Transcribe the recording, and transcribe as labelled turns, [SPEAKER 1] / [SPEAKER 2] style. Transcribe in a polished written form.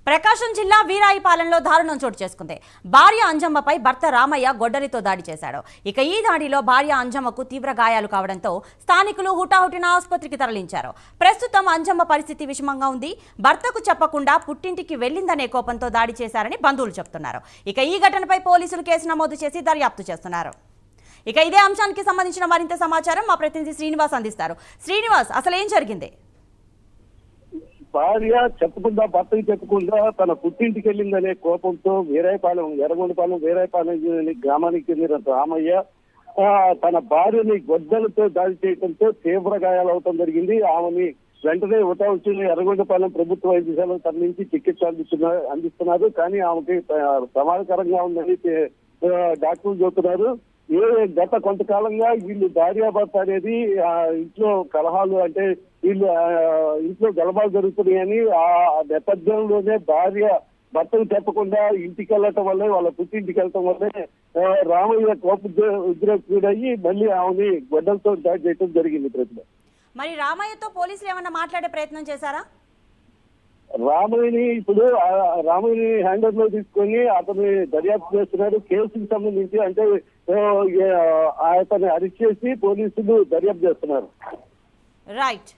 [SPEAKER 1] ప్రకాశం జిల్లా వీరాయిపాలెంలో దారుణం చోటు చేసుకుంది. భార్య అంజమ్మపై భర్త రామయ్య గొడ్డలితో దాడి చేశాడు. ఇక ఈ దాడిలో భార్య అంజమ్మకు తీవ్ర గాయాలు కావడంతో స్థానికులు హుటాహుటిన ఆసుపత్రికి తరలించారు. ప్రస్తుతం అంజమ్మ పరిస్థితి విషమంగా ఉంది. భర్తకు చెప్పకుండా పుట్టింటికి వెళ్లిందనే కోపంతో దాడి చేశారని బంధువులు చెబుతున్నారు. ఇక ఈ ఘటనపై పోలీసులు కేసు నమోదు చేసి దర్యాప్తు చేస్తున్నారు. ఇక ఇదే అంశానికి సంబంధించిన మరింత సమాచారం మా ప్రతినిధి శ్రీనివాస్ అందిస్తారు. శ్రీనివాస్, అసలు ఏం జరిగింది?
[SPEAKER 2] భార్య చెప్పకుండా భర్తకి చెప్పకుండా తన పుట్టింటికి వెళ్ళిందనే కోపంతో వీరాయపాలెం ఎర్రగొండపాలెం వీరాయపాలెం గ్రామానికి చెందిన రామయ్య తన భార్యని గొడ్డలతో దాడి చేయడంతో తీవ్ర గాయాలవటం జరిగింది. ఆమెని వెంటనే ఉటావచ్చి ఎర్రగొండపాలెం ప్రభుత్వ వైద్యశాలకు తరలించి చికిత్స అందిస్తున్నారు. కానీ ఆమెకి ప్రమాదకరంగా ఉందని డాక్టర్లు చెబుతున్నారు. గత కొంతకాలంగా వీళ్ళు భార్యాభర్త అనేది ఇంట్లో కలహాలు, అంటే వీళ్ళు ఇంట్లో గలభాలు జరుగుతున్నాయని ఆ నేపథ్యంలోనే భార్య భర్తకు చెప్పకుండా ఇంటికి వెళ్ళటం వల్లే, వాళ్ళ పుట్టింటికి వెళ్ళటం వల్లే రామయ్య ఉద్రేకుడయ్యి మళ్ళీ ఆమెని గొడ్డలతో దాడి చేయడం జరిగింది. ప్రజలు
[SPEAKER 1] మరి రామయ్యతో పోలీసులు ఏమన్నా మాట్లాడే ప్రయత్నం చేశారా?
[SPEAKER 2] రామయ్యని హ్యాండర్ లో తీసుకొని అతన్ని దర్యాప్తు చేస్తున్నారు. కేసుకు సంబంధించి అంటే అతన్ని అరెస్ట్ చేసి పోలీసులు దర్యాప్తు చేస్తున్నారు.
[SPEAKER 1] రైట్.